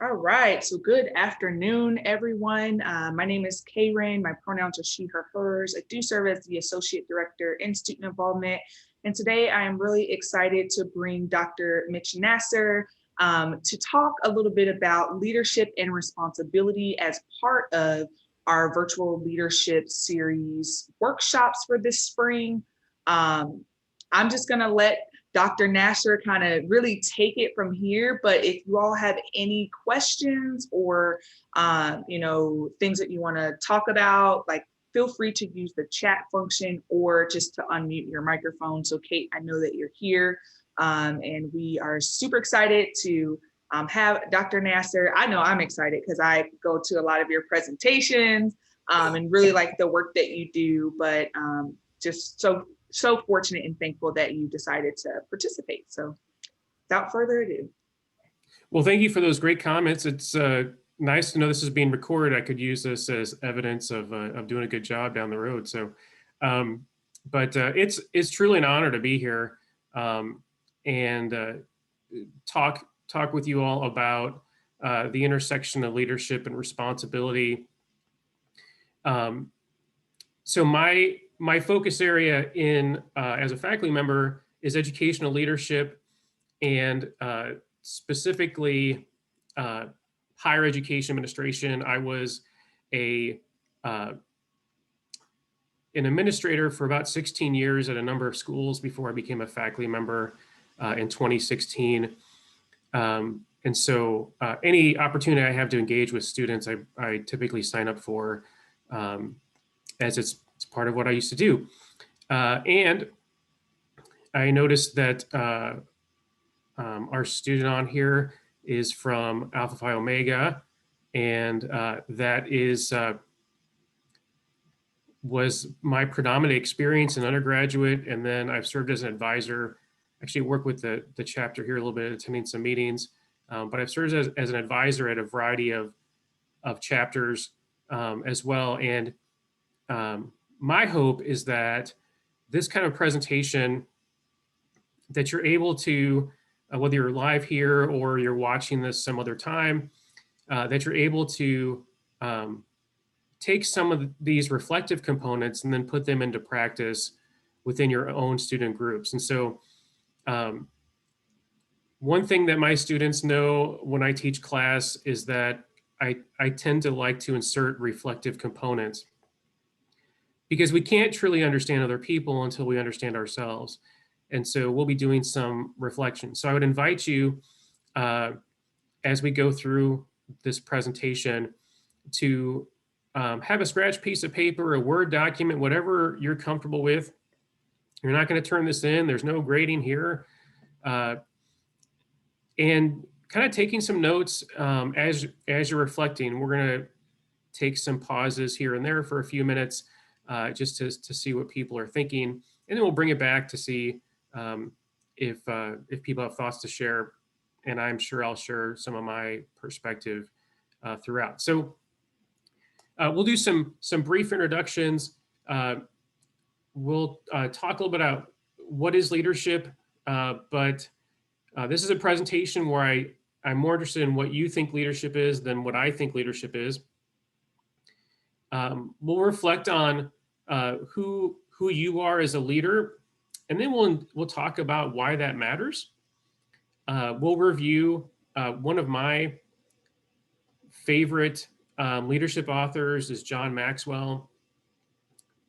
All right, so good afternoon, everyone. My name is Karen. My pronouns are she, her, hers. I do serve as the Associate Director in Student Involvement. And today I am really excited to bring Dr. Mitch Nasser to talk a little bit about leadership and responsibility as part of our virtual leadership series workshops for this spring. I'm just going to let Dr. Nasser kind of really take it from here. But if you all have any questions or, things that you want to talk about, like feel free to use the chat function or just to unmute your microphone. So Kate, I know that you're here and we are super excited to have Dr. Nasser. I know I'm excited because I go to a lot of your presentations and really like the work that you do, but just so fortunate and thankful that you decided to participate. So without further ado. Well, thank you for those great comments. It's nice to know this is being recorded. I could use this as evidence of doing a good job down the road. So, it's truly an honor to be here and talk with you all about the intersection of leadership and responsibility. So my focus area in as a faculty member is educational leadership and specifically higher education administration. I was an administrator for about 16 years at a number of schools before I became a faculty member in 2016. And so any opportunity I have to engage with students, I typically sign up for as it's part of what I used to do. And I noticed that our student on here is from Alpha Phi Omega, and that was my predominant experience in undergraduate, and then I've served as an advisor. Actually work with the chapter here a little bit, attending some meetings, but I've served as an advisor at a variety of chapters as well. And my hope is that this kind of presentation, that you're able to, whether you're live here or you're watching this some other time, that you're able to take some of these reflective components and then put them into practice within your own student groups. And so one thing that my students know when I teach class is that I tend to like to insert reflective components, because we can't truly understand other people until we understand ourselves. And so we'll be doing some reflection. So I would invite you, as we go through this presentation, to have a scratch piece of paper, a Word document, whatever you're comfortable with. You're not going to turn this in. There's no grading here. And kind of taking some notes as you're reflecting. We're going to take some pauses here and there for a few minutes just to see what people are thinking. And then we'll bring it back to see if people have thoughts to share. And I'm sure I'll share some of my perspective throughout. So we'll do some brief introductions. We'll talk a little bit about what is leadership, but this is a presentation where I'm more interested in what you think leadership is than what I think leadership is. We'll reflect on who you are as a leader, and then we'll talk about why that matters. We'll review one of my favorite leadership authors is John Maxwell,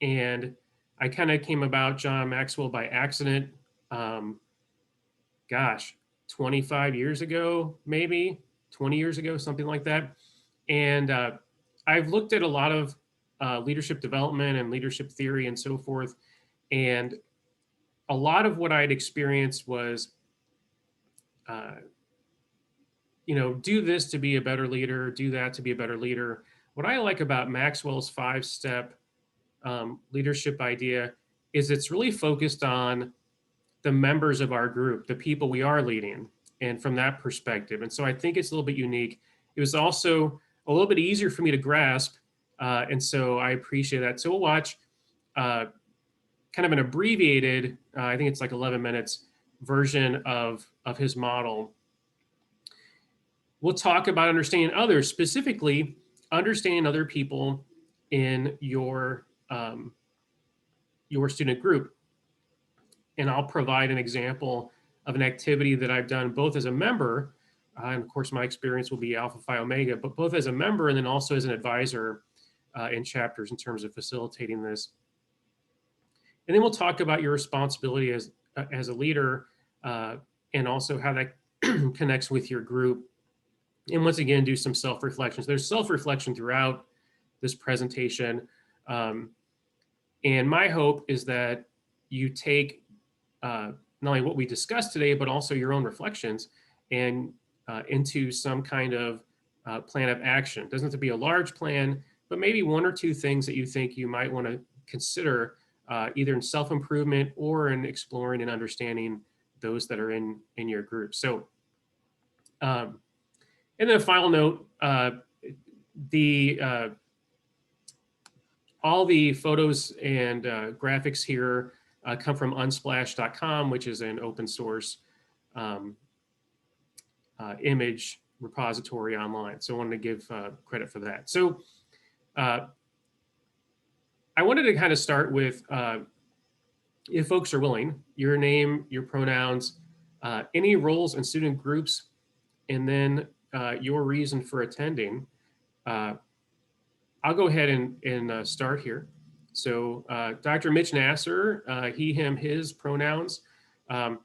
and I kind of came about John Maxwell by accident. 25 years ago, maybe 20 years ago, something like that. And I've looked at a lot of leadership development and leadership theory and so forth. And a lot of what I'd experienced was, do this to be a better leader, do that to be a better leader. What I like about Maxwell's 5-step leadership idea is it's really focused on the members of our group, the people we are leading, and from that perspective. And so I think it's a little bit unique. It was also a little bit easier for me to grasp, and so I appreciate that. So we'll watch kind of an abbreviated, I think it's like 11 minutes, version of his model. We'll talk about understanding others, specifically understanding other people in your student group. And I'll provide an example of an activity that I've done both as a member, and of course my experience will be Alpha Phi Omega, but both as a member and then also as an advisor in chapters in terms of facilitating this. And then we'll talk about your responsibility as a leader, and also how that connects with your group. And once again, do some self-reflections. There's self-reflection throughout this presentation. And my hope is that you take not only what we discussed today, but also your own reflections and into some kind of plan of action. It doesn't have to be a large plan, but maybe one or two things that you think you might want to consider either in self-improvement or in exploring and understanding those that are in your group. So, and then a final note, all the photos and graphics here come from unsplash.com, which is an open source image repository online. So I wanted to give credit for that. So I wanted to kind of start with, if folks are willing, your name, your pronouns, any roles in student groups, and then your reason for attending. I'll go ahead and start here. So Dr. Mitch Nasser, he, him, his pronouns. I'm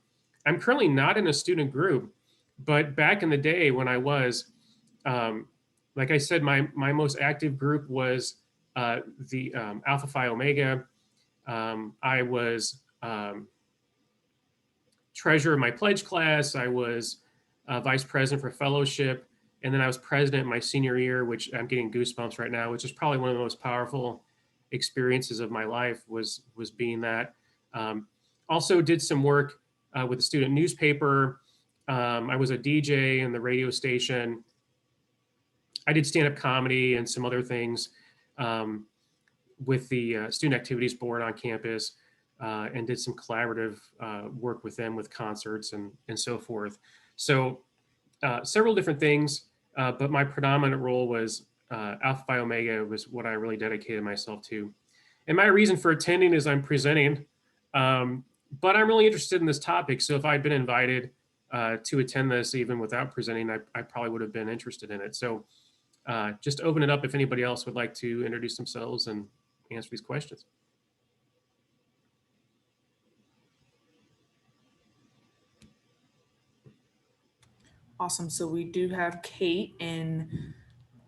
currently not in a student group, but back in the day when I was, like I said, my most active group was the Alpha Phi Omega. I was treasurer of my pledge class. I was vice president for fellowship. And then I was president my senior year, which I'm getting goosebumps right now, which is probably one of the most powerful experiences of my life was being that. Also did some work with the student newspaper. I was a DJ in the radio station. I did stand-up comedy and some other things with the Student Activities Board on campus, and did some collaborative work with them with concerts and so forth. So several different things, but my predominant role was Alpha Phi Omega was what I really dedicated myself to. And my reason for attending is I'm presenting, but I'm really interested in this topic. So if I'd been invited to attend this even without presenting, I probably would have been interested in it. So just open it up if anybody else would like to introduce themselves and answer these questions. Awesome. So we do have Kate, and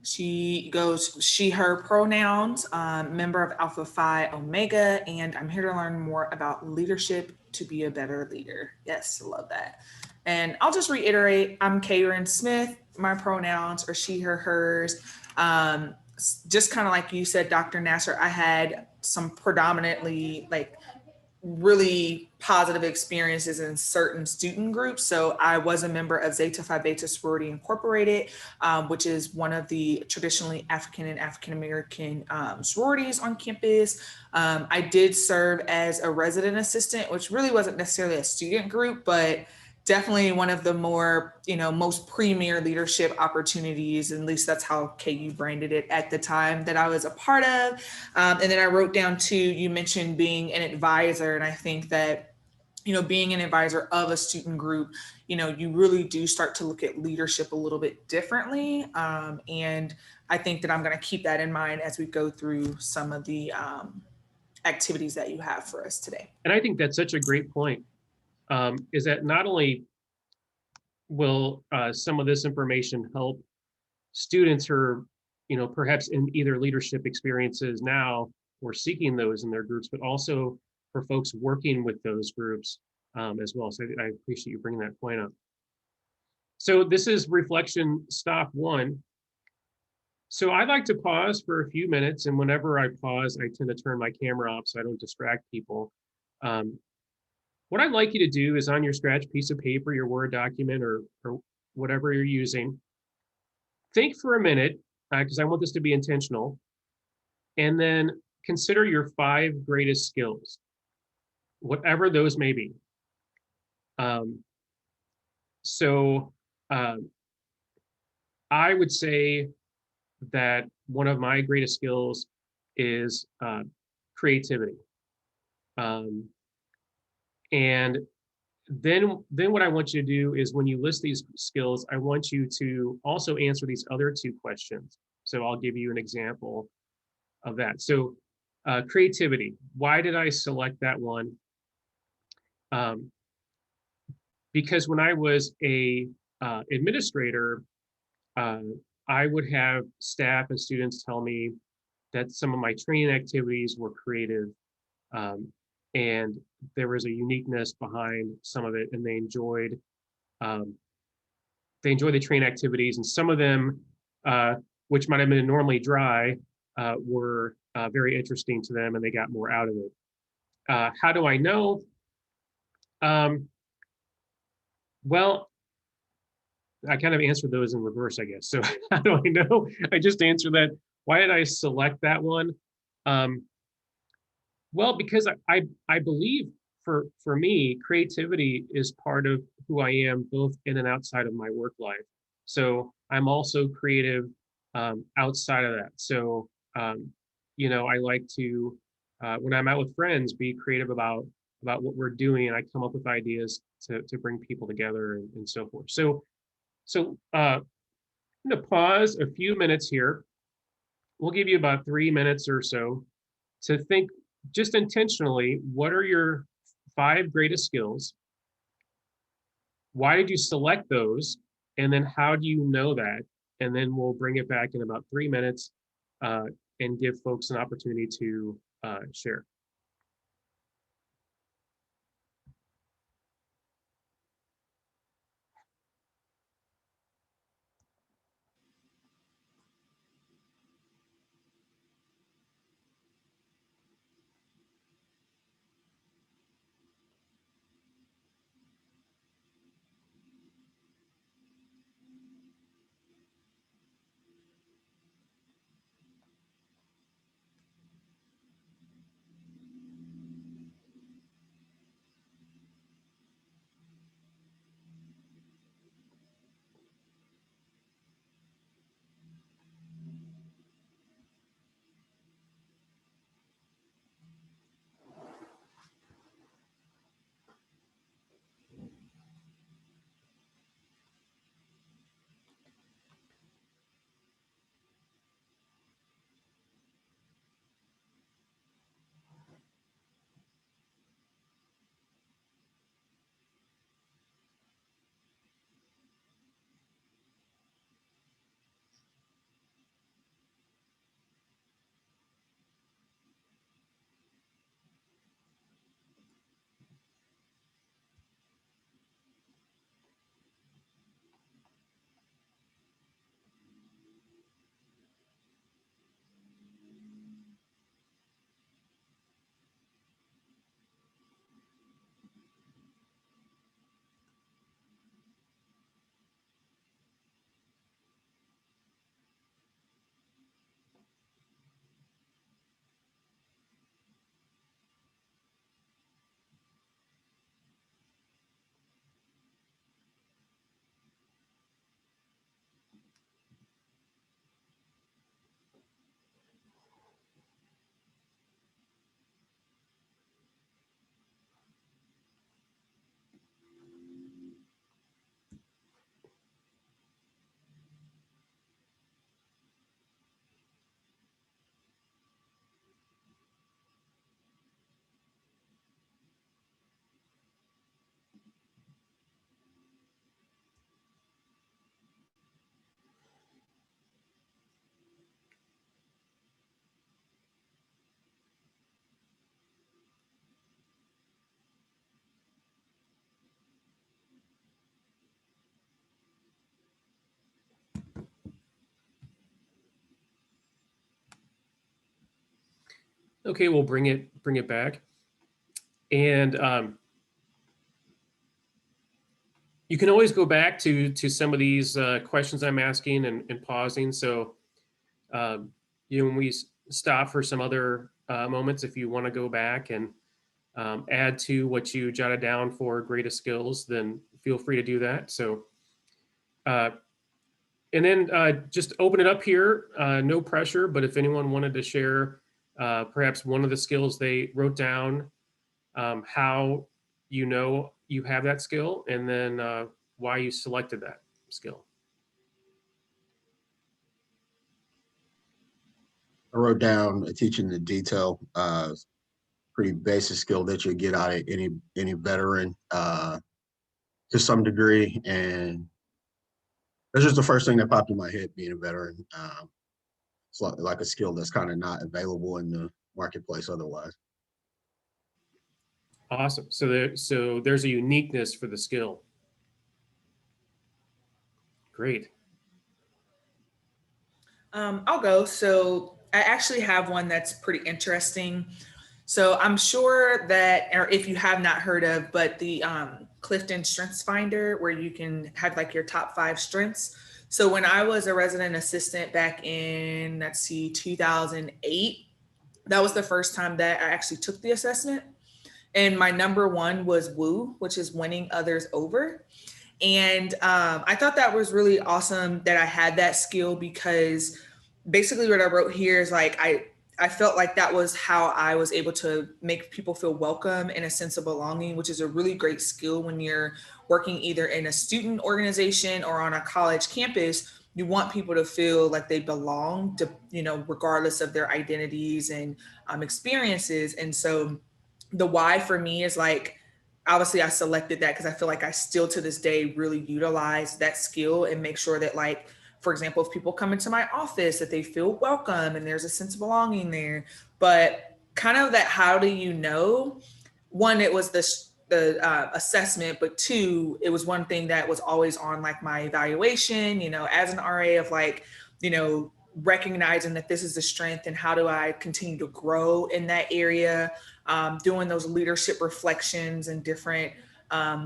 she goes, she, her pronouns, member of Alpha Phi Omega, and I'm here to learn more about leadership to be a better leader. Yes, love that. And I'll just reiterate, I'm Karen Smith. My pronouns are she, her, hers. Just kind of like you said, Dr. Nasser, I had some predominantly like really positive experiences in certain student groups. So I was a member of Zeta Phi Beta Sorority Incorporated, which is one of the traditionally African and African-American sororities on campus. I did serve as a resident assistant, which really wasn't necessarily a student group, but definitely one of the more, most premier leadership opportunities. At least that's how KU branded it at the time that I was a part of. And then I wrote down too, you mentioned being an advisor. And I think that, being an advisor of a student group, you really do start to look at leadership a little bit differently. And I think that I'm going to keep that in mind as we go through some of the activities that you have for us today. And I think that's such a great point. Is that not only will some of this information help students who are, perhaps in either leadership experiences now or seeking those in their groups, but also for folks working with those groups as well. So I appreciate you bringing that point up. So this is reflection stop 1. So I like to pause for a few minutes, and whenever I pause, I tend to turn my camera off so I don't distract people. What I'd like you to do is on your scratch piece of paper, your Word document, or whatever you're using, think for a minute, because I want this to be intentional, and then consider your 5 greatest skills, whatever those may be. I would say that one of my greatest skills is creativity. Um, and then what I want you to do is when you list these skills, I want you to also answer these other two questions. So I'll give you an example of that. So creativity, why did I select that one? Um, because when I was a administrator, uh, I would have staff and students tell me that some of my training activities were creative, um, and there was a uniqueness behind some of it, and um, they enjoyed the training activities, and some of them, which might have been normally dry, were very interesting to them, and they got more out of it. How do I know? Um, well, I kind of answered those in reverse, I guess. So how do I know? I just answered that. Why did I select that one? Um, well, because I believe for me, creativity is part of who I am, both in and outside of my work life. So I'm also creative outside of that. So I like to when I'm out with friends, be creative about what we're doing, and I come up with ideas to bring people together and so forth. So I'm going to pause a few minutes here. We'll give you about 3 minutes or so to think just intentionally, what are your 5 greatest skills? Why did you select those? And then how do you know that? And then we'll bring it back in about 3 minutes uh, and give folks an opportunity to share. Okay, we'll bring it back. And you can always go back to some of these questions I'm asking and pausing. So when we stop for some other moments, if you want to go back and add to what you jotted down for greatest skills, then feel free to do that. So And then just open it up here, no pressure, but if anyone wanted to share perhaps one of the skills they wrote down, how you know you have that skill, and then why you selected that skill. I wrote down teaching the detail, pretty basic skill that you get out of any veteran to some degree, and that's just the first thing that popped in my head. Being a veteran, it's like a skill that's kind of not available in the marketplace otherwise. Awesome. So there's a uniqueness for the skill. Great. I'll go. So I actually have one that's pretty interesting. So I'm sure that, or if you have not heard of, but the Clifton Strengths Finder, where you can have like your top 5 strengths. So when I was a resident assistant back in, let's see, 2008, that was the first time that I actually took the assessment. And my number 1 was woo, which is winning others over. And I thought that was really awesome that I had that skill, because basically what I wrote here is like, I felt like that was how I was able to make people feel welcome and a sense of belonging, which is a really great skill when you're working either in a student organization or on a college campus. You want people to feel like they belong to, regardless of their identities and experiences. And so the why for me is like, obviously I selected that because I feel like I still to this day really utilize that skill and make sure that, like, for example, if people come into my office, that they feel welcome and there's a sense of belonging there. But kind of that, how do you know? One, it was the assessment, but 2, it was one thing that was always on like my evaluation, as an RA, of like, recognizing that this is a strength and how do I continue to grow in that area. Doing those leadership reflections and different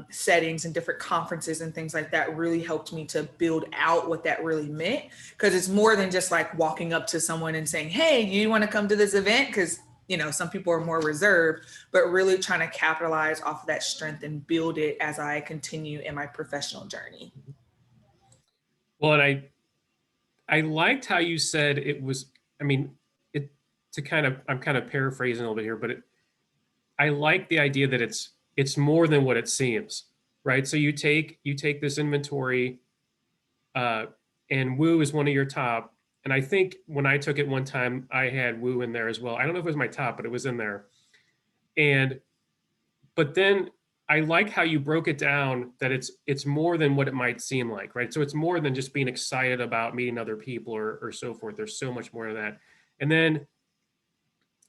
settings and different conferences and things like that really helped me to build out what that really meant. Because it's more than just like walking up to someone and saying, hey, you want to come to this event? Because some people are more reserved, but really trying to capitalize off of that strength and build it as I continue in my professional journey. Well, and I liked how you said it was, I mean, I'm kind of paraphrasing a little bit here, but I like the idea that it's more than what it seems, right? So you take this inventory, and woo is one of your top. And I think when I took it one time, I had woo in there as well. I don't know if it was my top, but it was in there. But then I like how you broke it down, that it's more than what it might seem like, right? So it's more than just being excited about meeting other people or so forth. There's so much more to that.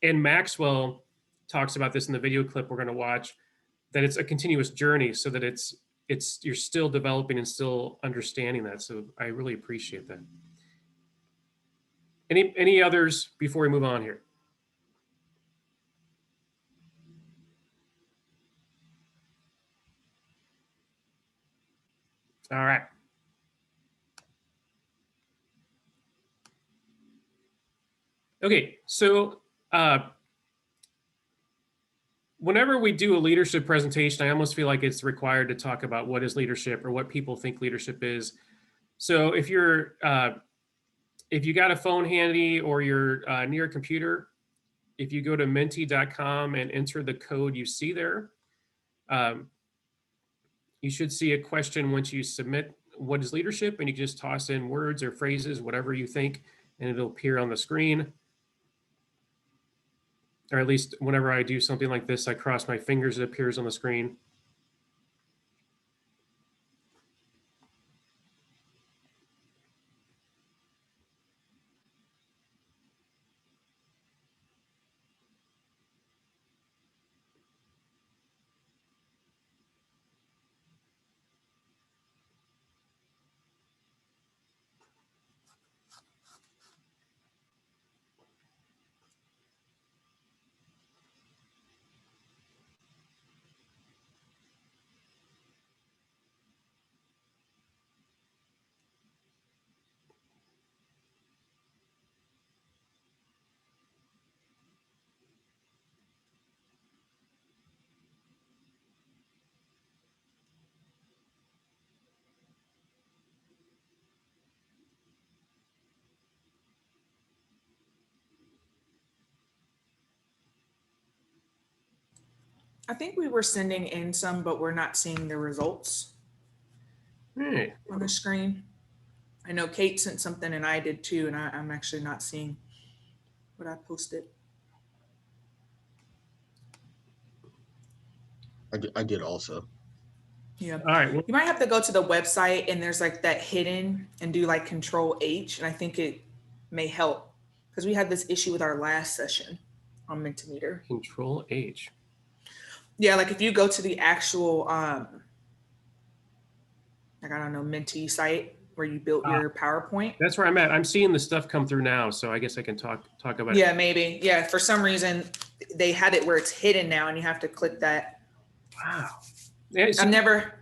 And Maxwell talks about this in the video clip we're going to watch, that it's a continuous journey, so that it's you're still developing and still understanding that. So I really appreciate that. Any others before we move on here? All right. Okay, so whenever we do a leadership presentation, I almost feel like it's required to talk about what is leadership or what people think leadership is. So if you got a phone handy or you're near a computer, if you go to menti.com and enter the code you see there, you should see a question once you submit what is leadership, and you can just toss in words or phrases, whatever you think, and it'll appear on the screen. Or at least whenever I do something like this, I cross my fingers, it appears on the screen. I think we were sending in some, but we're not seeing the results Hey, on the screen. I know Kate sent something and I did too, and I'm actually not seeing what I posted. I did also. Yeah. all right. Well, You might have to go to the website and there's like that hidden and do like Control H. And I think it may help because we had this issue with our last session on Mentimeter. Control H. Yeah, like if you go to the actual like I don't know, Menti site where you built your PowerPoint. That's where I'm at. I'm seeing the stuff come through now, so I guess I can talk about it. Yeah, maybe. Yeah, for some reason they had it where it's hidden now and you have to click that. Wow. Yeah, I've never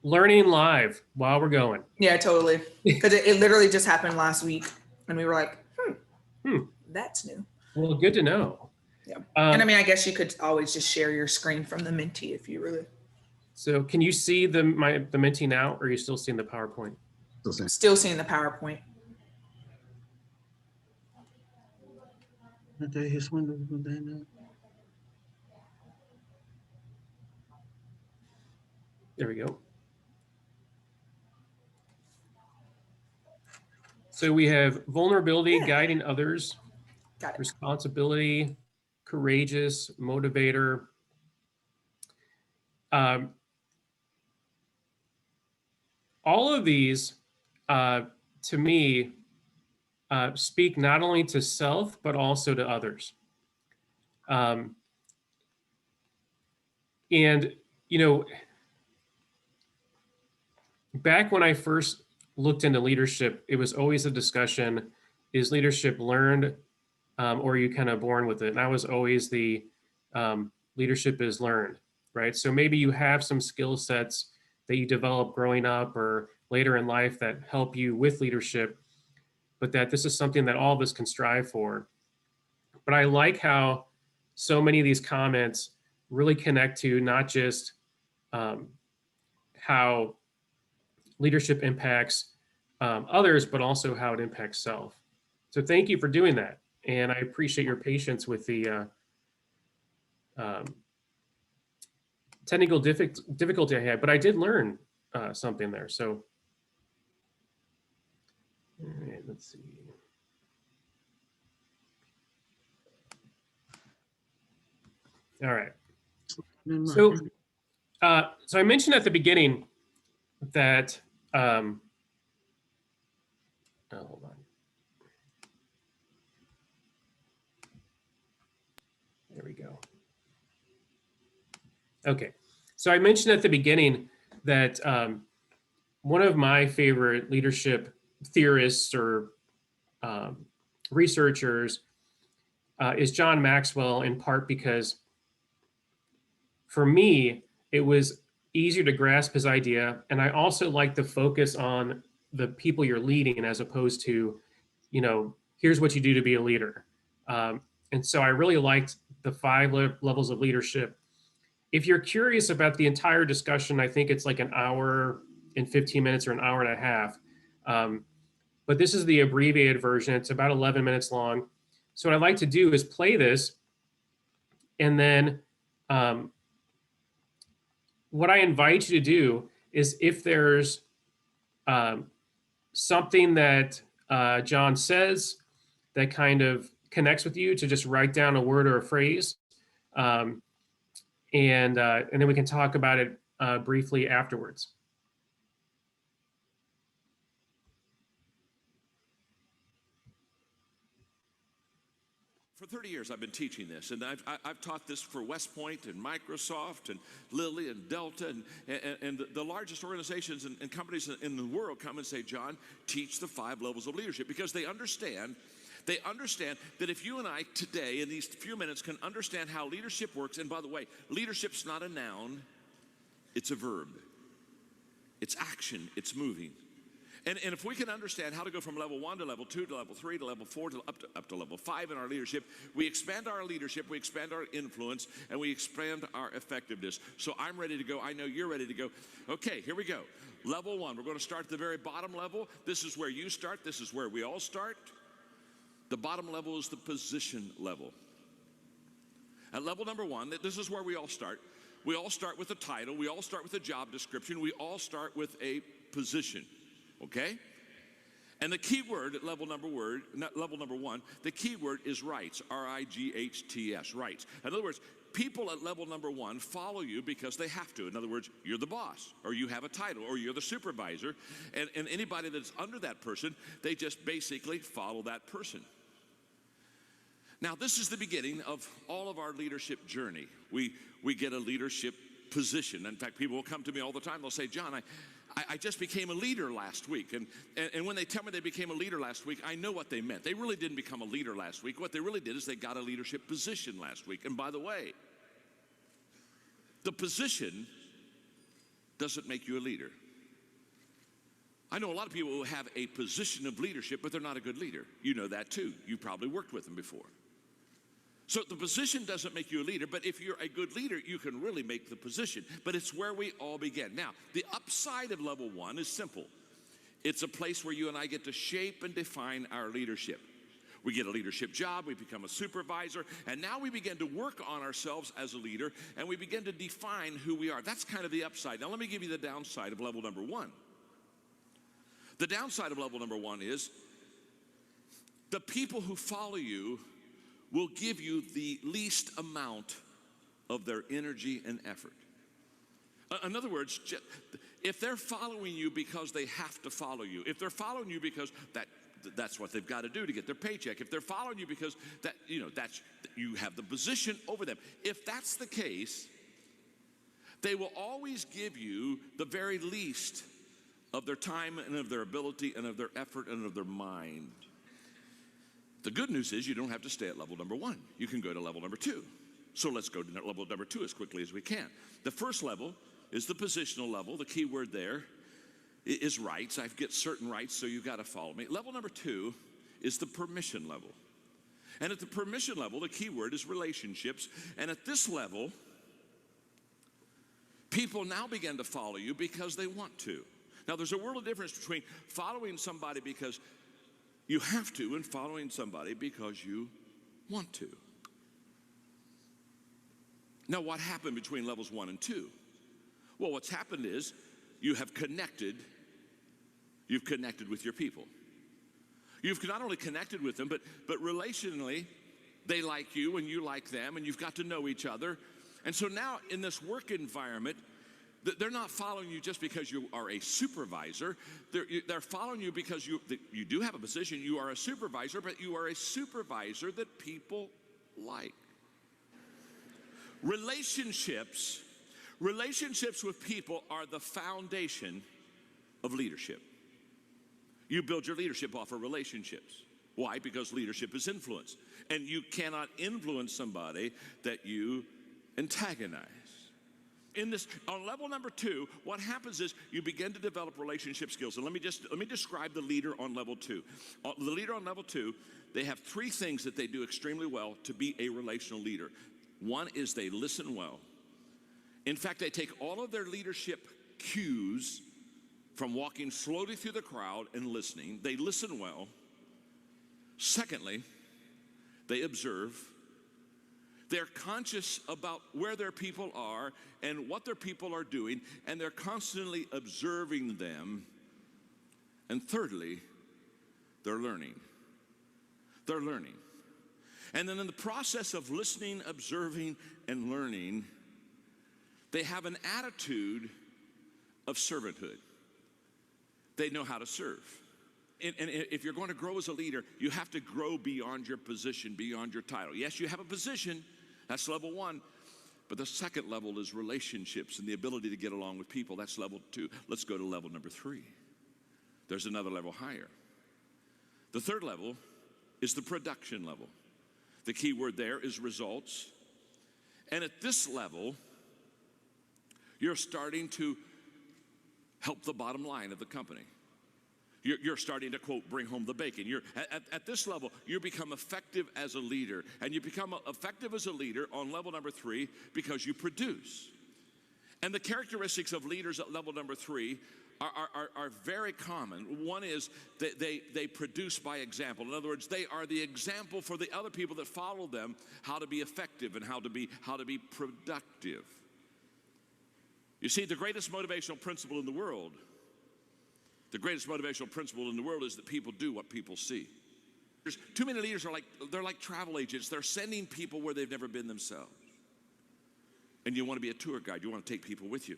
learning live while we're going. Yeah, totally. Because it literally just happened last week and we were like, that's new. Well, good to know. Yeah. And I mean, I guess you could always just share your screen from the Menti if you really. So can you see the Menti now, or are you still seeing the PowerPoint? Still seeing the PowerPoint. There we go. So we have vulnerability, guiding others, Got it. responsibility, courageous, motivator. All of these, to me, speak not only to self, but also to others. And, you know, back when I first looked into leadership, it was always a discussion, is leadership learned or are you kind of born with it? And I was always the leadership is learned, right? So maybe you have some skill sets that you develop growing up or later in life that help you with leadership, but that this is something that all of us can strive for. But I like how so many of these comments really connect to not just how leadership impacts others, but also how it impacts self. So thank you for doing that. And I appreciate your patience with the technical difficulty I had, but I did learn something there. So, all right, let's see. All right. So, so I mentioned at the beginning that, hold on. There we go. Okay. So I mentioned at the beginning that one of my favorite leadership theorists or researchers is John Maxwell, in part because for me, it was easier to grasp his idea. And I also like to focus on the people you're leading as opposed to, you know, here's what you do to be a leader. And so I really liked the 5 levels of leadership. If you're curious about the entire discussion, I think it's like an hour and 15 minutes or an hour and a half. But this is the abbreviated version. It's about 11 minutes long. So what I'd like to do is play this. And then what I invite you to do is if there's something that John says that kind of connects with you, to just write down a word or a phrase. And then we can talk about it briefly afterwards. For 30 years, I've been teaching this, and I've taught this for West Point and Microsoft and Lilly and Delta, and the largest organizations and companies in the world come and say, John, teach the 5 levels of leadership, because they understand that if you and I today, in these few minutes, can understand how leadership works, and by the way, leadership's not a noun, it's a verb. It's action, it's moving. And if we can understand how to go from level 1 to level 2 to level 3 to level 4 to up to level 5 in our leadership, we expand our leadership, we expand our influence, and we expand our effectiveness. So I'm ready to go. I know you're ready to go. Okay, here we go. Level 1, we're going to start at the very bottom level. This is where you start. This is where we all start. The bottom level is the position level. At level number one, this is where we all start. We all start with a title. We all start with a job description. We all start with a position, okay? And the key word at level number one, the key word is rights, R-I-G-H-T-S, rights. In other words, people at level number one follow you because they have to. In other words, you're the boss, or you have a title, or you're the supervisor, and anybody that's under that person, they just basically follow that person. Now, this is the beginning of all of our leadership journey. We get a leadership position. In fact, people will come to me all the time. They'll say, John, I just became a leader last week. And when they tell me they became a leader last week, I know what they meant. They really didn't become a leader last week. What they really did is they got a leadership position last week. And by the way, the position doesn't make you a leader. I know a lot of people who have a position of leadership, but they're not a good leader. You know that too. You probably worked with them before. So the position doesn't make you a leader, but if you're a good leader, you can really make the position. But it's where we all begin. Now, the upside of level one is simple. It's a place where you and I get to shape and define our leadership. We get a leadership job, we become a supervisor, and now we begin to work on ourselves as a leader, and we begin to define who we are. That's kind of the upside. Now, let me give you the downside of level number one. The downside of level number one is the people who follow you will give you the least amount of their energy and effort. In other words, if they're following you because they have to follow you, if they're following you because that's what they've got to do to get their paycheck, if they're following you because you have the position over them, if that's the case, they will always give you the very least of their time and of their ability and of their effort and of their mind. The good news is you don't have to stay at level number one. You can go to level number two. So let's go to level number two as quickly as we can. The first level is the positional level. The key word there is rights. I get certain rights, so you've got to follow me. Level number two is the permission level. And at the permission level, the key word is relationships. And at this level, people now begin to follow you because they want to. Now, there's a world of difference between following somebody because you have to and following somebody because you want to. Now, what happened between levels 1 and 2? Well, what's happened is you've connected with your people. You've not only connected with them, but relationally, they like you and you like them, and you've got to know each other. And so now in this work environment, they're not following you just because you are a supervisor. They're following you because you do have a position. You are a supervisor, but you are a supervisor that people like. Relationships with people are the foundation of leadership. You build your leadership off of relationships. Why? Because leadership is influence. And you cannot influence somebody that you antagonize. On level number two, what happens is you begin to develop relationship skills. And let me describe the leader on level two. The leader on level two, they have three things that they do extremely well to be a relational leader. One is they listen well. In fact, they take all of their leadership cues from walking slowly through the crowd and listening. They listen well. Secondly, they observe. They're conscious about where their people are and what their people are doing, and they're constantly observing them. And thirdly, they're learning. They're learning. And then in the process of listening, observing, and learning, they have an attitude of servanthood. They know how to serve. And if you're going to grow as a leader, you have to grow beyond your position, beyond your title. Yes, you have a position. That's level one. But the second level is relationships and the ability to get along with people. That's level two. Let's go to level number three. There's another level higher. The third level is the production level. The key word there is results. And at this level, you're starting to help the bottom line of the company. You're starting to, quote, bring home the bacon. At this level, you become effective as a leader. And you become effective as a leader on level number three because you produce. And the characteristics of leaders at level number three are very common. One is that they produce by example. In other words, they are the example for the other people that follow them how to be effective and how to be productive. You see, the greatest motivational principle in the world, is that people do what people see. There's too many leaders they're like travel agents. They're sending people where they've never been themselves. And you want to be a tour guide. You want to take people with you.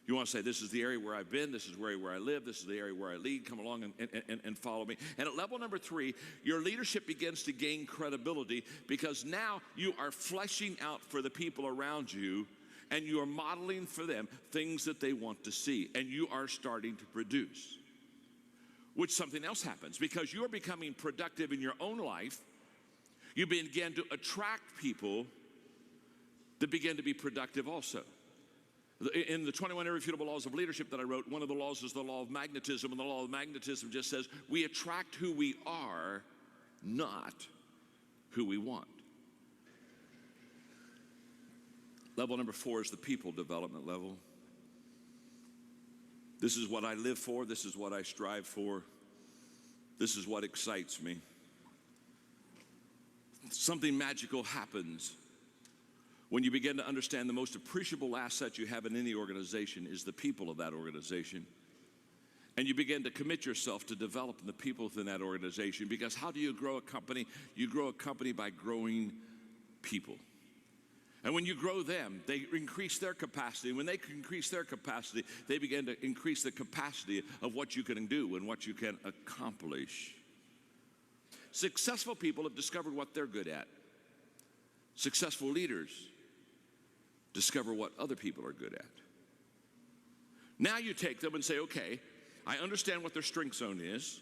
You want to say, this is the area where I've been, this is where I live, this is the area where I lead, come along and follow me. And at level number 3, your leadership begins to gain credibility because now you are fleshing out for the people around you and you are modeling for them things that they want to see, and you are starting to produce. Which something else happens because you're becoming productive in your own life. You begin to attract people that begin to be productive also. In the 21 Irrefutable Laws of Leadership that I wrote, one of the laws is the law of magnetism, and the law of magnetism just says we attract who we are, not who we want. Level number 4 is the people development level. This is what I live for. This is what I strive for. This is what excites me. Something magical happens when you begin to understand the most appreciable asset you have in any organization is the people of that organization. And you begin to commit yourself to developing the people within that organization, because how do you grow a company? You grow a company by growing people. And when you grow them, they increase their capacity. And when they increase their capacity, they begin to increase the capacity of what you can do and what you can accomplish. Successful people have discovered what they're good at. Successful leaders discover what other people are good at. Now you take them and say, okay, I understand what their strength zone is.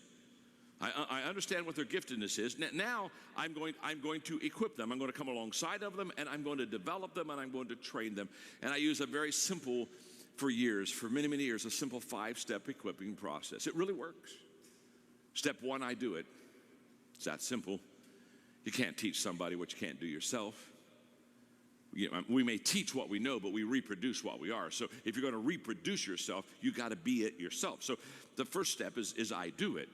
I understand what their giftedness is. Now I'm going to equip them. I'm going to come alongside of them, and I'm going to develop them, and I'm going to train them. And I use a very simple, for many, many years, a simple 5-step equipping process. It really works. Step 1, I do it. It's that simple. You can't teach somebody what you can't do yourself. We may teach what we know, but we reproduce what we are. So if you're going to reproduce yourself, you got to be it yourself. So the first step is I do it.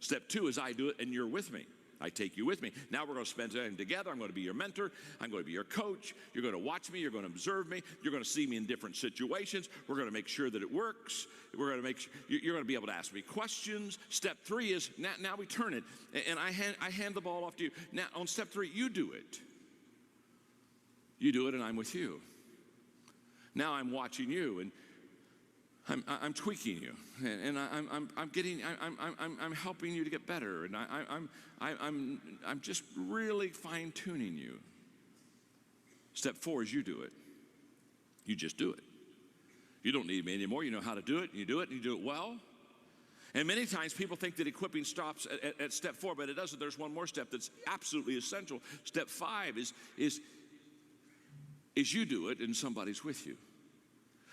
Step 2 is I do it and you're with me. I take you with me. Now we're going to spend time together. I'm going to be your mentor. I'm going to be your coach. You're going to watch me. You're going to observe me. You're going to see me in different situations. We're going to make sure that it works. We're going to make sure you're going to be able to ask me questions. Step 3 is now we turn it, and I hand the ball off to you. Now on step 3, you do it. You do it, and I'm with you. Now I'm watching you, and I'm tweaking you, and I'm helping you to get better, and I'm just really fine tuning you. Step 4 is you do it. You just do it. You don't need me anymore. You know how to do it. You do it, and you do it well. And many times people think that equipping stops at step 4, but it doesn't. There's one more step that's absolutely essential. Step 5 is you do it, and somebody's with you.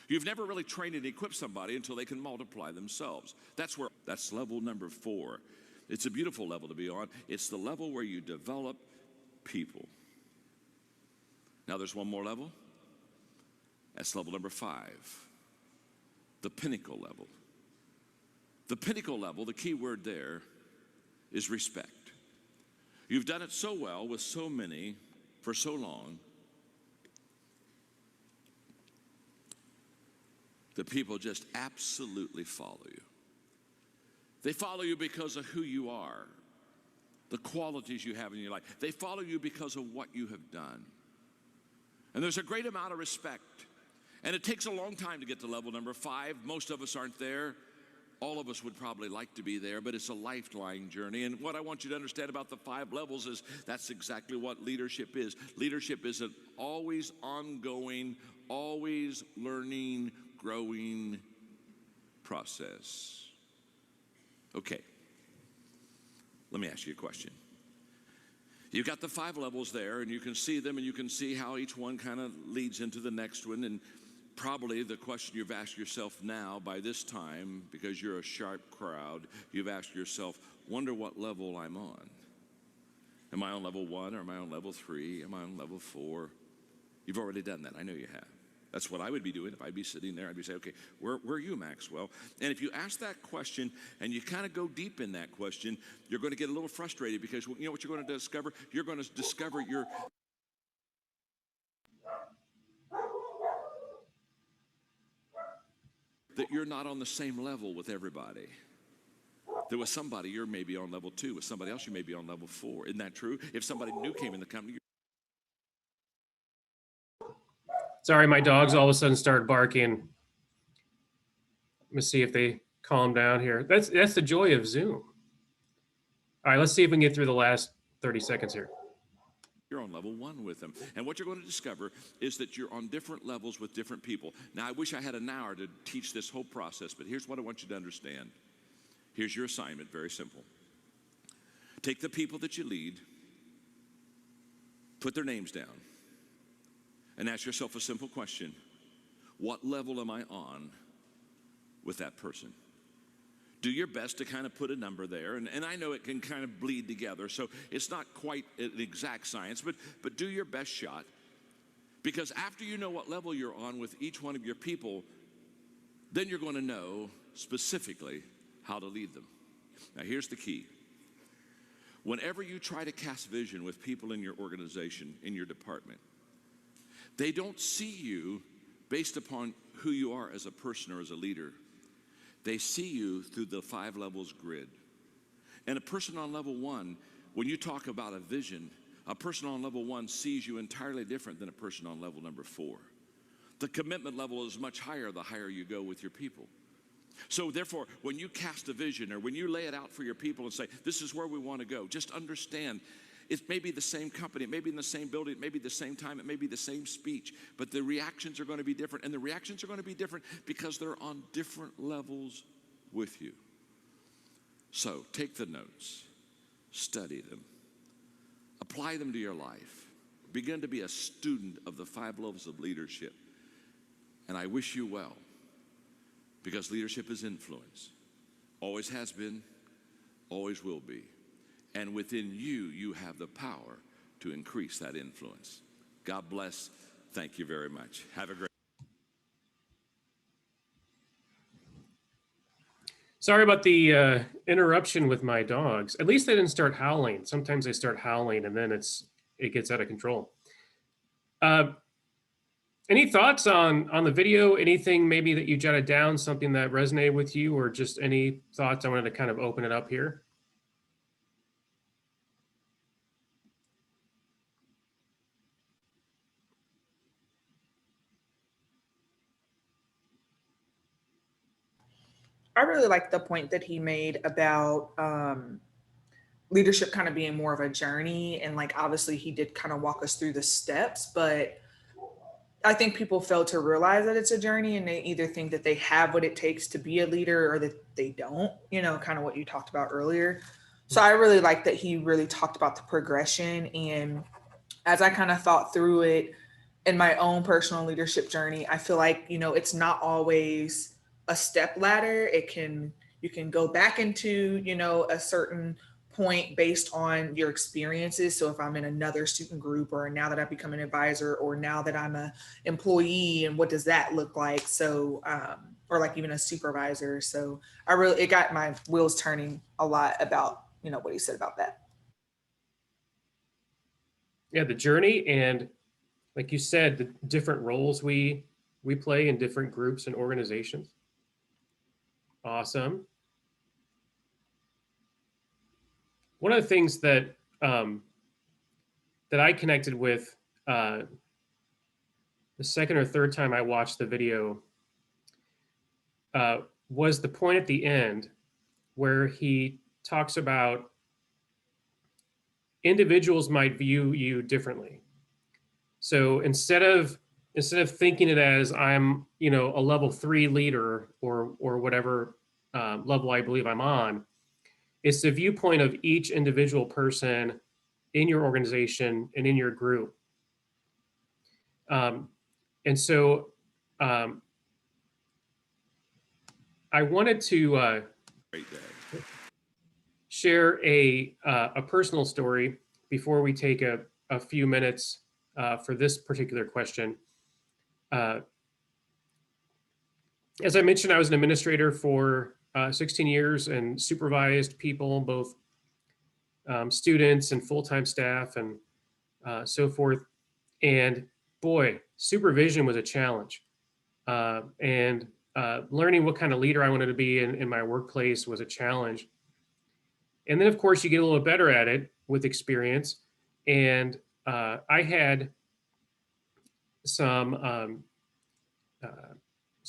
You've never really trained and equipped somebody until they can multiply themselves. That's level number 4. It's a beautiful level to be on. It's the level where you develop people. Now there's one more level. That's level number 5. The pinnacle level. The pinnacle level, the key word there is respect. You've done it so well with so many for so long the people just absolutely follow you. They follow you because of who you are, the qualities you have in your life. They follow you because of what you have done. And there's a great amount of respect. And it takes a long time to get to level number 5. Most of us aren't there. All of us would probably like to be there, but it's a lifelong journey. And what I want you to understand about the 5 levels is that's exactly what leadership is. Leadership is an always ongoing, always learning, growing process. Okay, let me ask you a question. You've got the 5 levels there, and you can see them, and you can see how each one kind of leads into the next one. And probably the question you've asked yourself now by this time, because you're a sharp crowd, you've asked yourself, wonder what level I'm on. Am I on level 1, or am I on level 3? Am I on level 4? You've already done that. I know you have. That's what I would be doing if I'd be sitting there. I'd be saying, okay, where are you, Maxwell? And if you ask that question and you kind of go deep in that question, you're going to get a little frustrated because you know what you're going to discover? You're going to discover that you're not on the same level with everybody. That with somebody, you're maybe on level 2. With somebody else, you may be on level 4. Isn't that true? If somebody new came in the company, Sorry, my dogs all of a sudden started barking. Let me see if they calm down here. That's the joy of Zoom. All right, let's see if we can get through the last 30 seconds here. you're on level 1 with them. And what you're going to discover is that you're on different levels with different people. Now, I wish I had an hour to teach this whole process, but here's what I want you to understand. Here's your assignment, very simple. Take the people that you lead, put their names down, and ask yourself a simple question. What level am I on with that person? Do your best to kind of put a number there, and I know it can kind of bleed together, so it's not quite an exact science, but do your best shot, because after you know what level you're on with each one of your people, then you're going to know specifically how to lead them. Now, here's the key. Whenever you try to cast vision with people in your organization, in your department, they don't see you based upon who you are as a person or as a leader. They see you through the 5 levels grid. And a person on level 1, when you talk about a vision, a person on level 1 sees you entirely different than a person on level number 4. The commitment level is much higher the higher you go with your people. So therefore, when you cast a vision or when you lay it out for your people and say, this is where we want to go, just understand it may be the same company, it may be in the same building, it may be the same time, it may be the same speech, but the reactions are going to be different. And the reactions are going to be different because they're on different levels with you. So take the notes, study them, apply them to your life, begin to be a student of the 5 levels of leadership. And I wish you well. Because leadership is influence. Always has been, always will be. And within you, you have the power to increase that influence. God bless. Thank you very much. Have a great Sorry about the interruption with my dogs. At least they didn't start howling. Sometimes they start howling and then it gets out of control. Any thoughts on the video? Anything maybe that you jotted down, something that resonated with you, or just any thoughts? I wanted to kind of open it up here. I really like the point that he made about leadership kind of being more of a journey. And like, obviously he did kind of walk us through the steps, but I think people fail to realize that it's a journey, and they either think that they have what it takes to be a leader or that they don't, you know, kind of what you talked about earlier. So I really like that he really talked about the progression. And as I kind of thought through it in my own personal leadership journey, I feel like, you know, it's not always a step ladder. You can go back into, you know, a certain point based on your experiences. So if I'm in another student group, or now that I've become an advisor, or now that I'm an employee, and what does that look like? So, or like even a supervisor. So it got my wheels turning a lot about, you know, what he said about that. Yeah, the journey, and like you said, the different roles we play in different groups and organizations. Awesome. One of the things that that I connected with the second or third time I watched the video was the point at the end where he talks about individuals might view you differently. So instead of thinking it as I'm, you know, a level 3 leader or whatever level I believe I'm on, it's the viewpoint of each individual person in your organization and in your group. And so I wanted to share a personal story before we take a few minutes for this particular question. as I mentioned, I was an administrator for 16 years and supervised people, both students and full-time staff and so forth. And boy, supervision was a challenge. And learning what kind of leader I wanted to be in my workplace was a challenge. And then, of course, you get a little better at it with experience. And I had some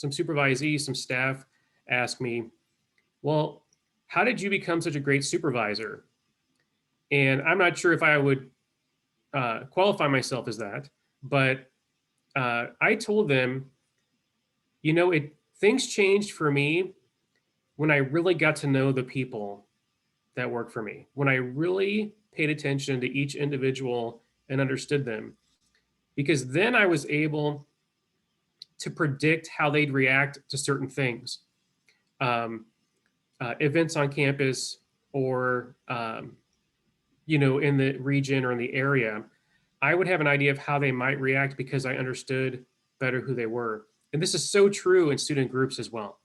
supervisees, some staff ask me, well, how did you become such a great supervisor? And I'm not sure if I would qualify myself as that, but I told them, things changed for me when I really got to know the people that work for me, when I really paid attention to each individual and understood them, because then I was able to predict how they'd react to certain things, events on campus or, in the region or in the area. I would have an idea of how they might react because I understood better who they were. And this is so true in student groups as well.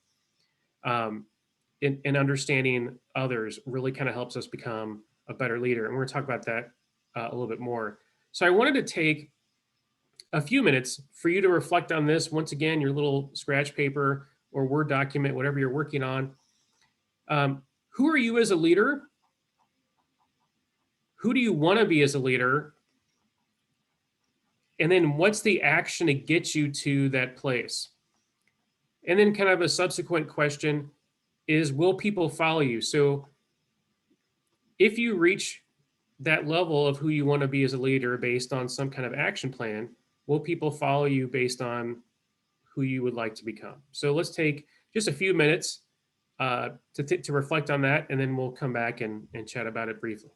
In understanding others really kind of helps us become a better leader. And we're going to talk about that a little bit more. So I wanted to take a few minutes for you to reflect on this. Once again, your little scratch paper or Word document, whatever you're working on. Who are you as a leader? Who do you want to be as a leader? And then what's the action to get you to that place? And then kind of a subsequent question is, will people follow you? So if you reach that level of who you want to be as a leader based on some kind of action plan, will people follow you based on who you would like to become? So let's take just a few minutes to reflect on that, and then we'll come back and chat about it briefly.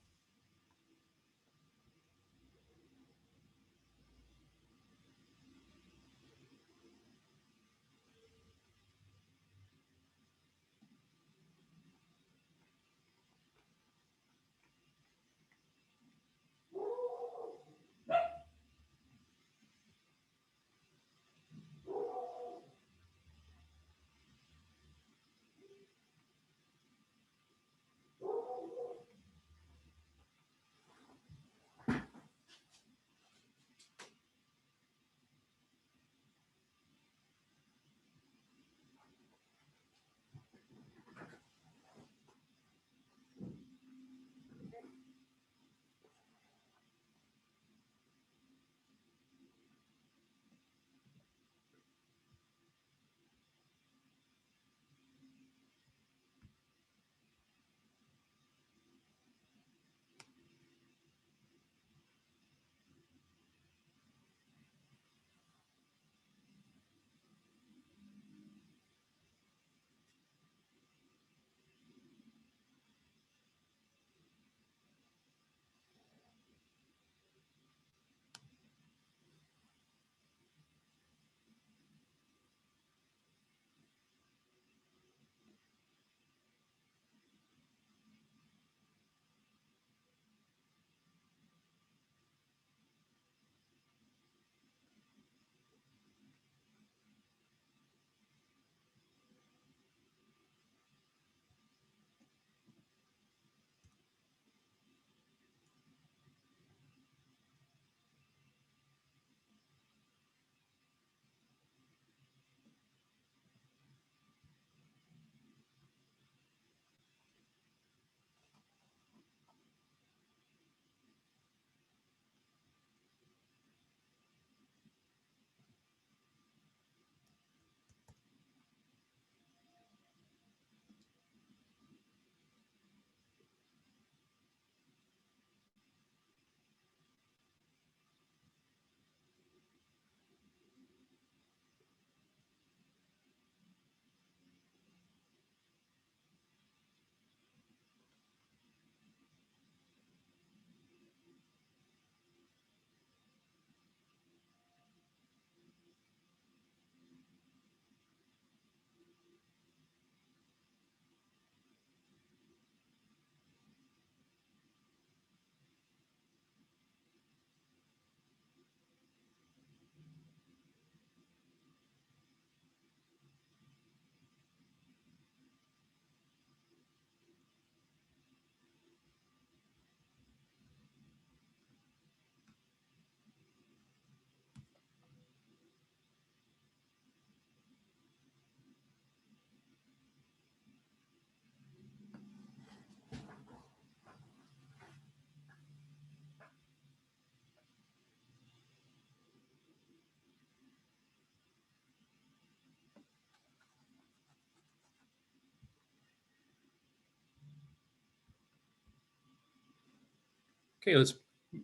Okay, let's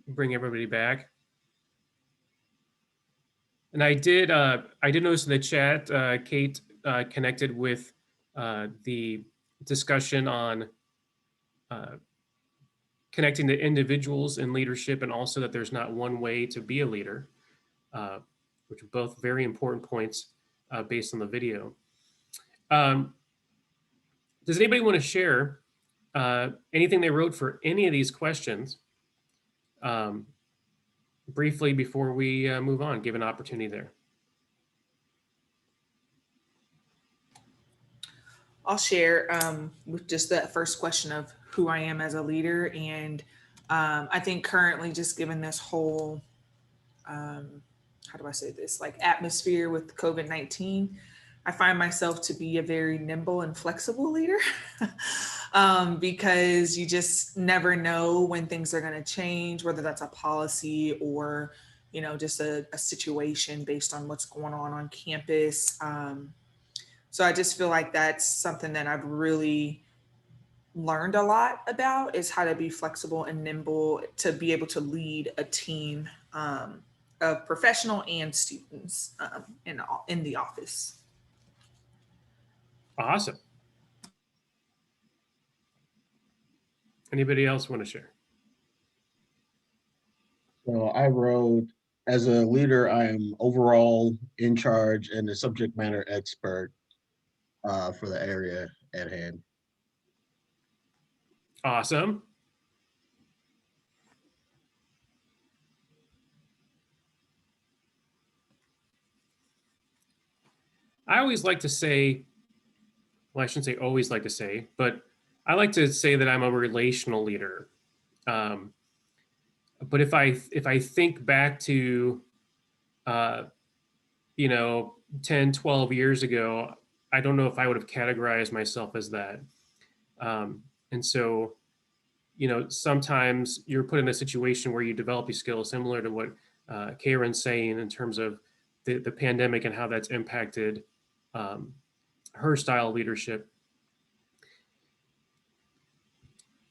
bring everybody back. And I did notice in the chat, Kate connected with the discussion on connecting to individuals in leadership, and also that there's not one way to be a leader, which are both very important points based on the video. Does anybody want to share anything they wrote for any of these questions briefly before we move on, give an opportunity there? I'll share with just that first question of who I am as a leader. And I think currently, just given this whole, how do I say this, like atmosphere with COVID-19, I find myself to be a very nimble and flexible leader because you just never know when things are going to change, whether that's a policy or, you know, just a situation based on what's going on campus. So I just feel like that's something that I've really learned a lot about, is how to be flexible and nimble to be able to lead a team of professional and students in the office. Awesome. Anybody else want to share? So I wrote, as a leader, I am overall in charge and the subject matter expert for the area at hand. Awesome. I always like to say, well, I shouldn't say always like to say, but I like to say that I'm a relational leader. But if I think back to, you know, 10, 12 years ago, I don't know if I would have categorized myself as that. And so, you know, sometimes you're put in a situation where you develop these skills, similar to what Karen's saying in terms of the pandemic and how that's impacted her style of leadership.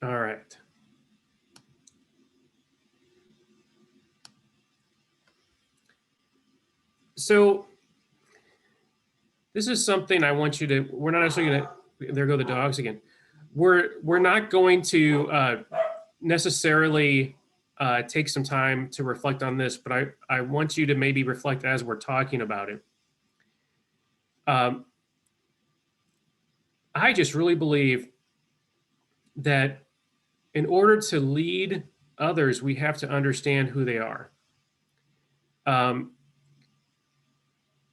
All right. So this is something I want you to, we're not necessarily going to, there go the dogs again. We're not going to necessarily take some time to reflect on this, but I want you to maybe reflect as we're talking about it. I just really believe that in order to lead others, we have to understand who they are.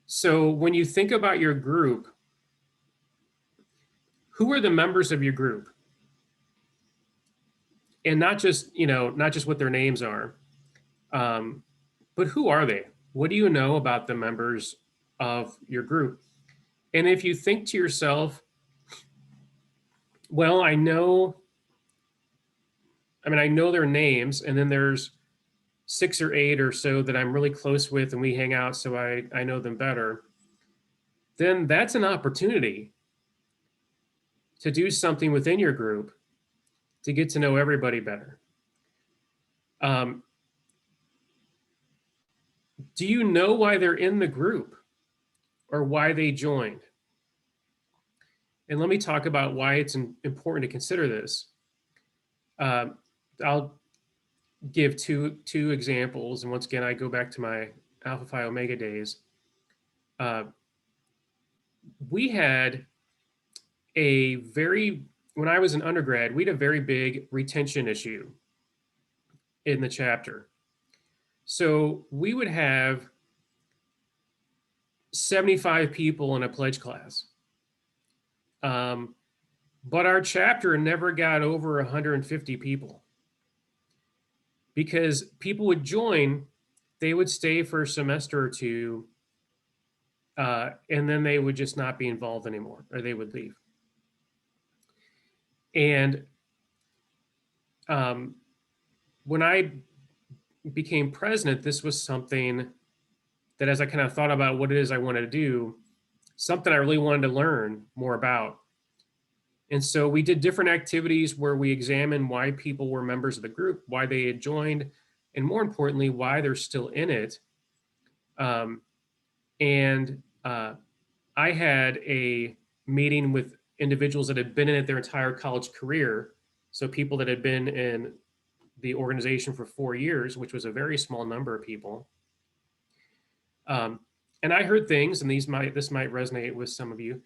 So when you think about your group, who are the members of your group? And not just, you know, not just what their names are, but who are they? What do you know about the members of your group? And if you think to yourself, well, I know their names, and then there's 6 or 8 or so that I'm really close with and we hang out, so I know them better, then that's an opportunity to do something within your group to get to know everybody better. Do you know why they're in the group or why they joined? And let me talk about why it's important to consider this. I'll give two examples. And once again, I go back to my Alpha Phi Omega days. We had when I was an undergrad, we had a very big retention issue in the chapter. So we would have 75 people in a pledge class. But our chapter never got over 150 people, because people would join, they would stay for a semester or two, and then they would just not be involved anymore, or they would leave. And when I became president, this was something that, as I kind of thought about what it is I wanted to do, something I really wanted to learn more about. And so we did different activities where we examined why people were members of the group, why they had joined, and more importantly, why they're still in it. I had a meeting with individuals that had been in it their entire college career. So people that had been in the organization for 4 years, which was a very small number of people. And I heard things, and this might resonate with some of you.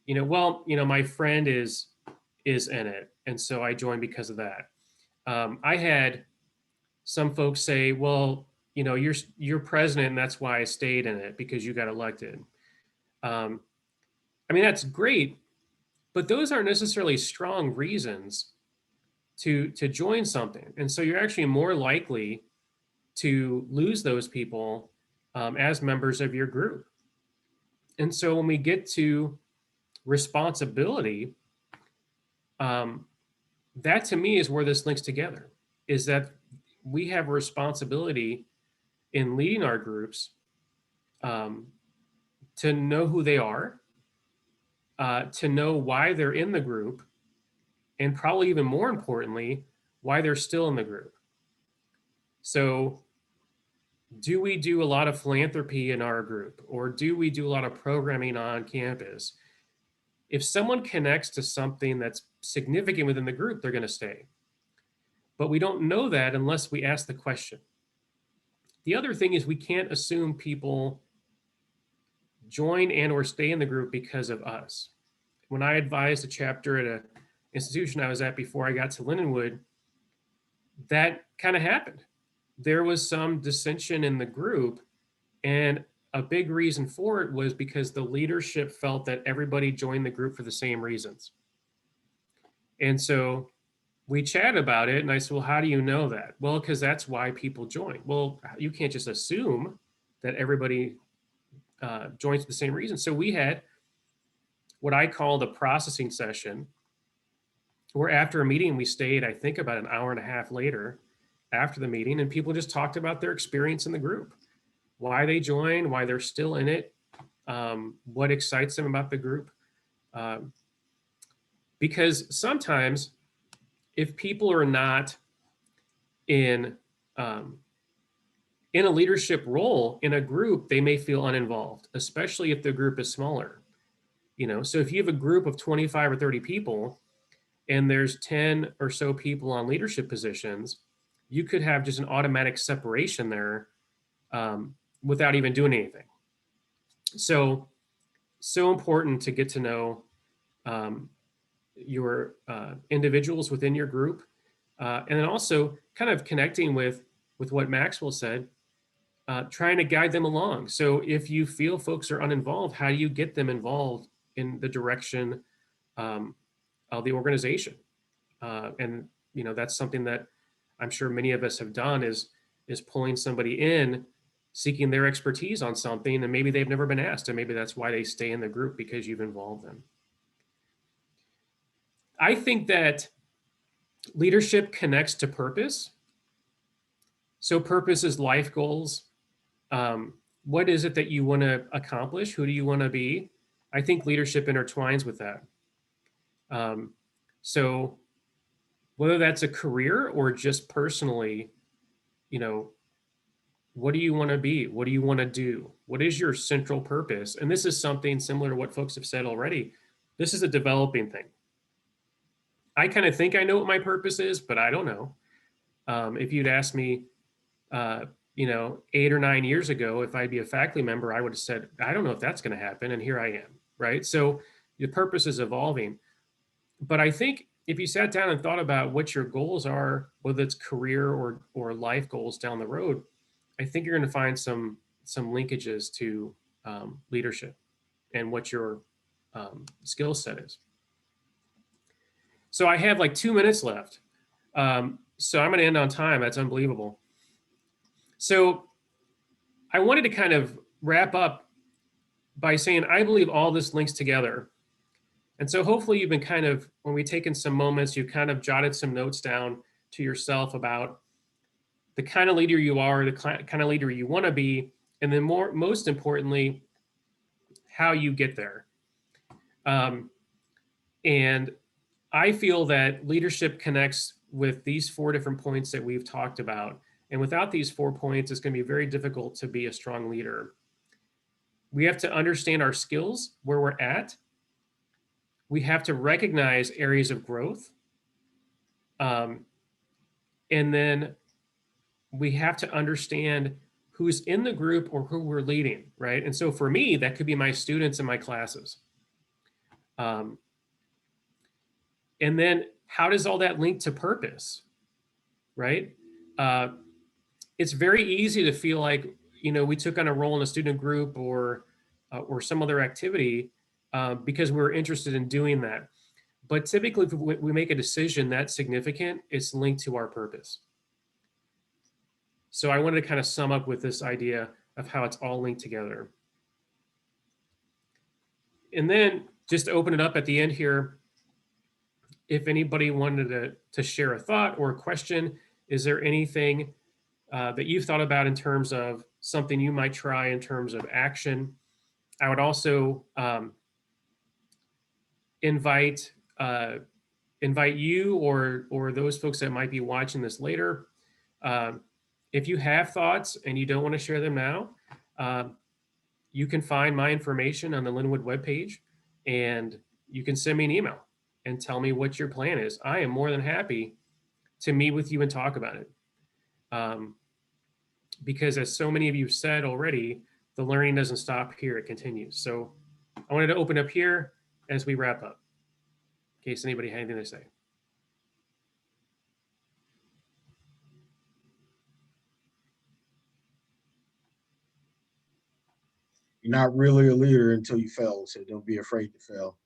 My friend is in it, and so I joined because of that. I had some folks say, well, you're president, and that's why I stayed in it, because you got elected. That's great, but those aren't necessarily strong reasons to join something. And so you're actually more likely to lose those people as members of your group. And so when we get to responsibility, that to me is where this links together, is that we have a responsibility in leading our groups to know who they are, to know why they're in the group, and probably even more importantly, why they're still in the group. So do we do a lot of philanthropy in our group, or do we do a lot of programming on campus? If someone connects to something that's significant within the group, they're going to stay. But we don't know that unless we ask the question. The other thing is we can't assume people join and or stay in the group because of us. When I advised a chapter at an institution I was at before I got to Lindenwood, that kind of happened. There was some dissension in the group, and a big reason for it was because the leadership felt that everybody joined the group for the same reasons. And so we chatted about it, and I said, well, how do you know that? Well, because that's why people join. Well, you can't just assume that everybody joins for the same reason. So we had what I call the processing session, where after a meeting, we stayed, I think, about an hour and a half later after the meeting, and people just talked about their experience in the group, why they joined, why they're still in it, what excites them about the group. Because sometimes if people are not in a leadership role in a group, they may feel uninvolved, especially if the group is smaller. So if you have a group of 25 or 30 people and there's 10 or so people on leadership positions, you could have just an automatic separation there without even doing anything. So important to get to know your individuals within your group, and then also kind of connecting with what Maxwell said, trying to guide them along. So if you feel folks are uninvolved, how do you get them involved in the direction of the organization? And that's something that I'm sure many of us have done, is pulling somebody in, seeking their expertise on something, and maybe they've never been asked, and maybe that's why they stay in the group, because you've involved them. I think that leadership connects to purpose. So purpose is life goals. What is it that you want to accomplish? Who do you want to be? I think leadership intertwines with that. So whether that's a career or just personally, what do you want to be? What do you want to do? What is your central purpose? And this is something similar to what folks have said already. This is a developing thing. I kind of think I know what my purpose is, but I don't know. If you'd asked me, 8 or 9 years ago, if I'd be a faculty member, I would have said, I don't know if that's going to happen. And here I am, right? So the purpose is evolving. But I think if you sat down and thought about what your goals are, whether it's career or life goals down the road, I think you're going to find some linkages to leadership and what your skill set is. So I have like 2 minutes left. So I'm going to end on time. That's unbelievable. So I wanted to kind of wrap up by saying, I believe all this links together. And so hopefully you've been kind of, when we've taken some moments, you kind of jotted some notes down to yourself about the kind of leader you are, the kind of leader you want to be, and then most importantly, how you get there. And I feel that leadership connects with these 4 different points that we've talked about. And without these 4 points, it's going to be very difficult to be a strong leader. We have to understand our skills, where we're at. We have to recognize areas of growth. And then we have to understand who's in the group or who we're leading, right? And so for me, that could be my students in my classes. And then how does all that link to purpose, right? It's very easy to feel like, we took on a role in a student group or some other activity because we're interested in doing that. But typically, if we make a decision that's significant, it's linked to our purpose. So I wanted to kind of sum up with this idea of how it's all linked together. And then just to open it up at the end here, if anybody wanted to share a thought or a question, is there anything that you've thought about in terms of something you might try in terms of action? I would also invite you or those folks that might be watching this later. If you have thoughts and you don't want to share them now, you can find my information on the Linwood webpage, and you can send me an email and tell me what your plan is. I am more than happy to meet with you and talk about it. Because as so many of you said already, the learning doesn't stop here, it continues. So I wanted to open up here as we wrap up, in case anybody had anything to say. You're not really a leader until you fail, so don't be afraid to fail.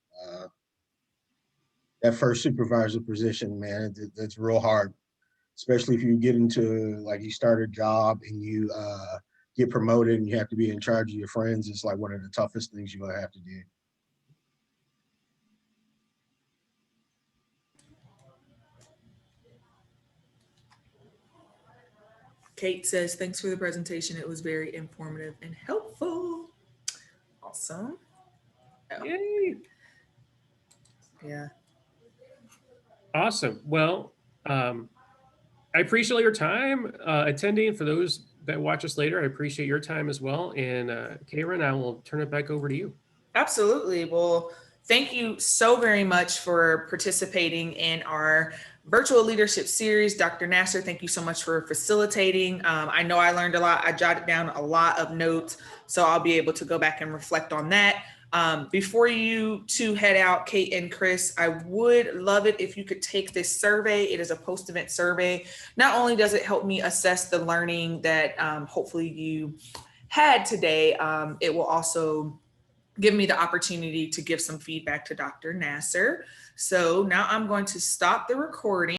That first supervisor position, man, that's real hard, especially if you get into, like, you start a job and you get promoted and you have to be in charge of your friends. It's like one of the toughest things you're gonna have to do. Kate says, thanks for the presentation. It was very informative and helpful. Awesome. Oh. Yay. Yeah. Awesome. Well, I appreciate your time attending. For those that watch us later, I appreciate your time as well. And Karen, I will turn it back over to you. Absolutely. Well, thank you so very much for participating in our virtual leadership series. Dr. Nasser, thank you so much for facilitating. I know I learned a lot. I jotted down a lot of notes, so I'll be able to go back and reflect on that. Before you two head out, Kate and Chris, I would love it if you could take this survey. It is a post-event survey. Not only does it help me assess the learning that hopefully you had today, it will also give me the opportunity to give some feedback to Dr. Nasser. So now I'm going to stop the recording.